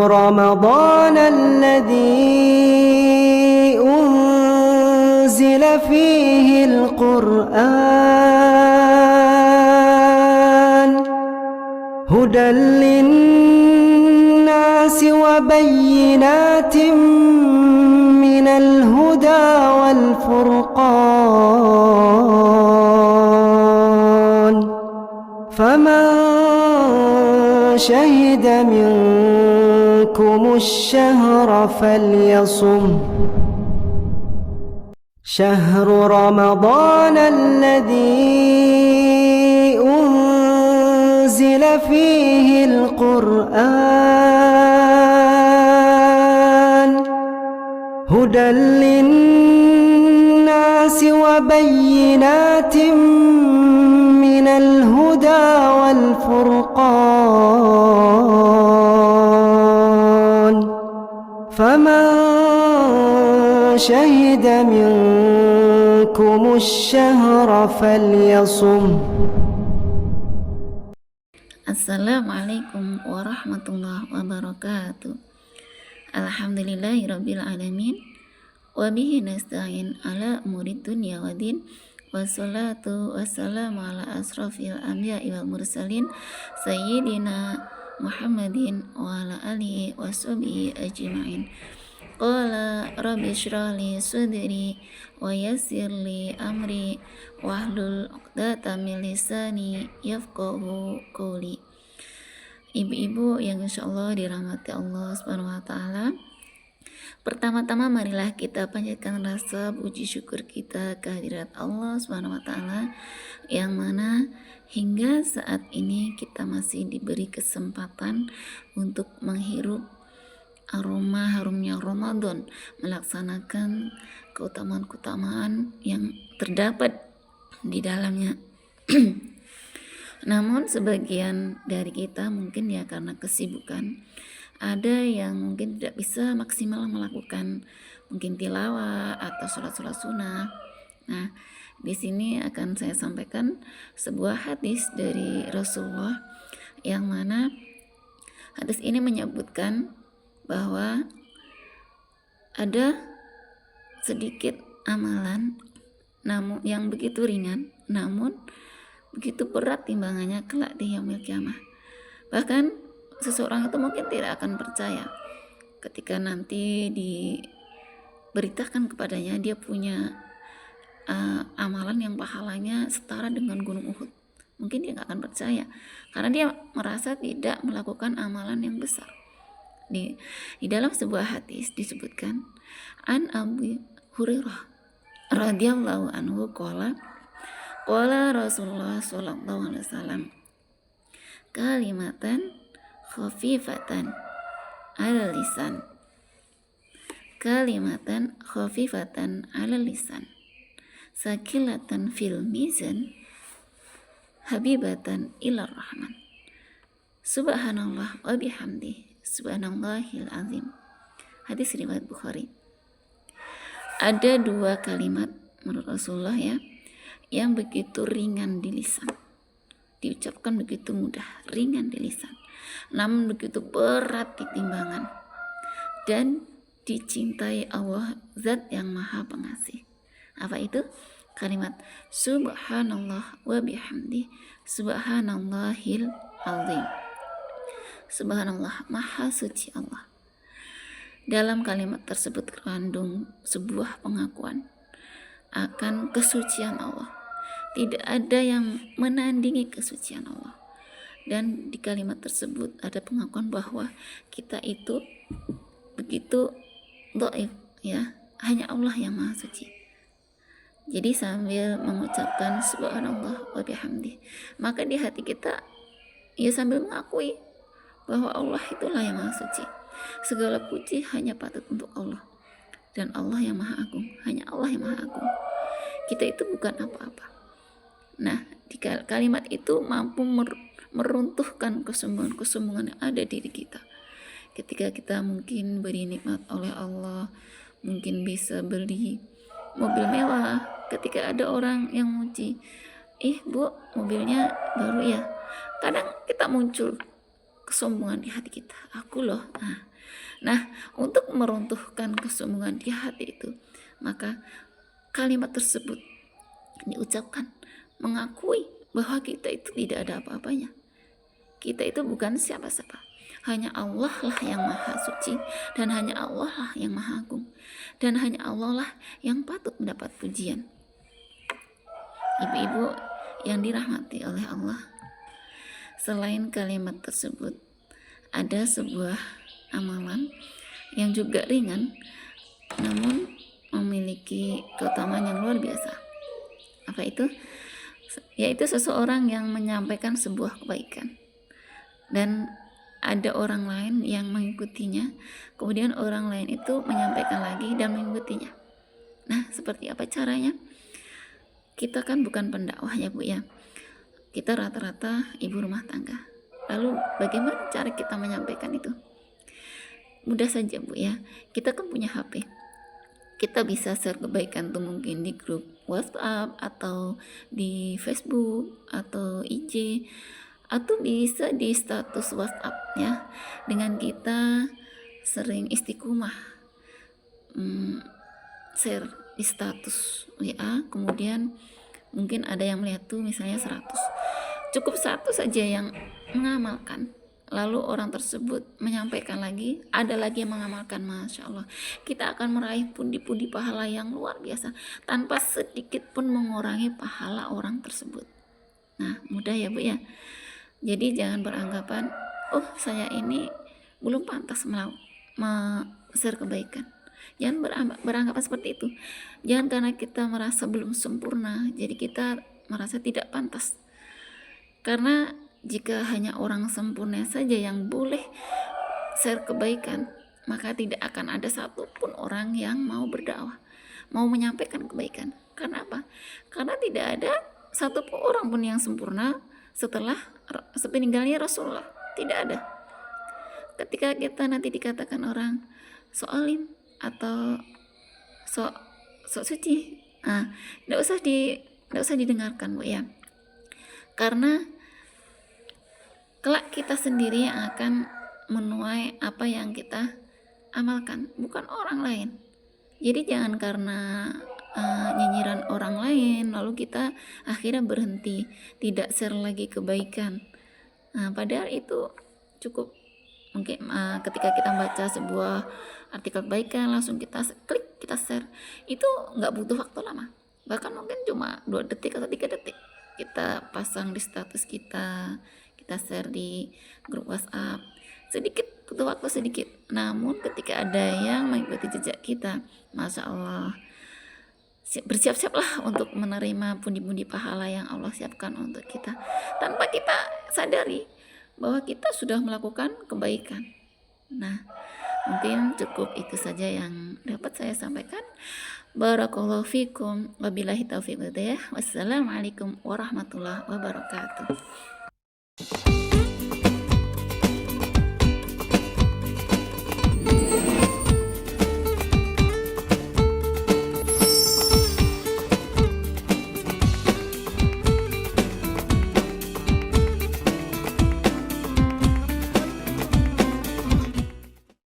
رمضان الذي أنزل فيه القرآن هدى للناس وبينات من الهدى والفرقان فمن شهد منكم الشهر فليصم شهر رمضان الذي أنزل فيه القرآن هدى للناس وبينات من الهدى والفرقان فمن شهد منكم الشهر فليصم. Assalamualaikum warahmatullahi wabarakatuh. Alhamdulillahirabbil alamin. Wa bihi nasta'in ala umurid dunya waddin. Wassalatu wassalamu ala asrafil anbiya'i wal mursalin sayyidina Muhammadin wa ala alihi washabihi ajma'in. Qala rabbi shrah li sadri wa yassir li amri wahlul 'uqdatam min lisani yafqahu qawli. Ibu-ibu yang insyaallah dirahmati Allah Subhanahu wa taala. Pertama-tama marilah kita panjatkan rasa puji syukur kita kehadirat Allah Subhanahu wa taala yang mana hingga saat ini kita masih diberi kesempatan untuk menghirup aroma harumnya Ramadan, melaksanakan keutamaan-keutamaan yang terdapat di dalamnya. Namun sebagian dari kita mungkin ya karena kesibukan, ada yang mungkin tidak bisa maksimal melakukan mungkin tilawah atau sholat-sholat sunnah. Nah, di sini akan saya sampaikan sebuah hadis dari Rasulullah yang mana hadis ini menyebutkan bahwa ada sedikit amalan namun yang begitu ringan namun begitu berat timbangannya kelak di yaumil qiyamah. Bahkan seseorang itu mungkin tidak akan percaya ketika nanti diberitakan kepadanya dia punya amalan yang pahalanya setara dengan gunung Uhud. Mungkin dia nggak akan percaya karena dia merasa tidak melakukan amalan yang besar. Di dalam sebuah hadis disebutkan an Abu Hurairah radhiyallahu anhu qala Rasulullah sallallahu alaihi wasallam kalimatan khafifatan 'alal lisan sakilatan fil mizan habibatan ilar rahman subhanallah wa bihamdi subhanallahil azim. Hadis riwayat Bukhari. Ada dua kalimat menurut Rasulullah ya yang begitu ringan di lisan, diucapkan begitu mudah, ringan di lisan, namun begitu berat di timbangan dan dicintai Allah Zat yang Maha Pengasih. Apa itu? Kalimat subhanallah wa bihamdi subhanallahil azim. Subhanallah, Maha Suci Allah. Dalam kalimat tersebut terkandung sebuah pengakuan akan kesucian Allah. Tidak ada yang menandingi kesucian Allah. Dan di kalimat tersebut ada pengakuan bahwa kita itu begitu dhaif ya, hanya Allah yang Maha Suci. Jadi sambil mengucapkan subhanallah wa bihamdi, maka di hati kita ya sambil mengakui bahwa Allah itulah yang Maha Suci. Segala puji hanya patut untuk Allah. Dan Allah yang Maha Agung, hanya Allah yang Maha Agung. Kita itu bukan apa-apa. Nah, di kalimat itu mampu meruntuhkan kesombongan-kesombongan yang ada di diri kita. Ketika kita mungkin beri nikmat oleh Allah, mungkin bisa beli mobil mewah, ketika ada orang yang muji, bu mobilnya baru ya, kadang kita muncul kesombongan di hati kita. Aku loh. Nah, untuk meruntuhkan kesombongan di hati itu, maka kalimat tersebut diucapkan mengakui bahwa kita itu tidak ada apa-apanya. Kita itu bukan siapa-siapa. Hanya Allah lah yang maha suci, dan hanya Allah lah yang maha agung, dan hanya Allah lah yang patut mendapat pujian. Ibu-ibu yang dirahmati oleh Allah, selain kalimat tersebut, ada sebuah amalan yang juga ringan namun memiliki keutamaan yang luar biasa. Apa itu? Yaitu seseorang yang menyampaikan sebuah kebaikan dan ada orang lain yang mengikutinya, kemudian orang lain itu menyampaikan lagi dan mengikutinya. Nah, seperti apa caranya? Kita kan bukan pendakwah ya Bu ya, kita rata-rata ibu rumah tangga. Lalu bagaimana cara kita menyampaikan itu? Mudah saja Bu ya, kita kan punya HP, kita bisa share kebaikan tuh mungkin di grup WhatsApp atau di Facebook atau IG, atau bisa di status WhatsApp-nya dengan kita sering istiqomah share di status WA, kemudian mungkin ada yang melihat tuh misalnya 100, cukup satu saja yang mengamalkan, lalu orang tersebut menyampaikan lagi, ada lagi yang mengamalkan, Masya Allah, kita akan meraih pundi-pundi pahala yang luar biasa tanpa sedikit pun mengurangi pahala orang tersebut. Nah, mudah ya Bu ya. Jadi jangan beranggapan, oh saya ini belum pantas share kebaikan. Jangan beranggapan seperti itu. Jangan karena kita merasa belum sempurna, jadi kita merasa tidak pantas. Karena jika hanya orang sempurna saja yang boleh share kebaikan, maka tidak akan ada satupun orang yang mau berdakwah, mau menyampaikan kebaikan. Karena apa? Karena tidak ada satupun orang pun yang sempurna setelah sepeninggalnya Rasulullah. Tidak ada. Ketika kita nanti dikatakan orang soalim atau sok suci, tidak usah didengarkan Bu ya, karena kelak kita sendiri yang akan menuai apa yang kita amalkan, bukan orang lain. Jadi jangan karena nyinyiran orang lain lalu kita akhirnya berhenti, tidak share lagi kebaikan. Padahal itu cukup mungkin ketika kita baca sebuah artikel kebaikan langsung kita klik, kita share, itu nggak butuh waktu lama, bahkan mungkin cuma 2 detik atau 3 detik kita pasang di status kita share di grup WhatsApp, sedikit, butuh waktu sedikit. Namun ketika ada yang mengikuti jejak kita, Masya Allah, bersiap-siaplah untuk menerima pundi-pundi pahala yang Allah siapkan untuk kita tanpa kita sadari bahwa kita sudah melakukan kebaikan. Nah, mungkin cukup itu saja yang dapat saya sampaikan. Barakallahu fikum, wabillahi taufiq wal hidayah. Wassalamualaikum warahmatullahi wabarakatuh.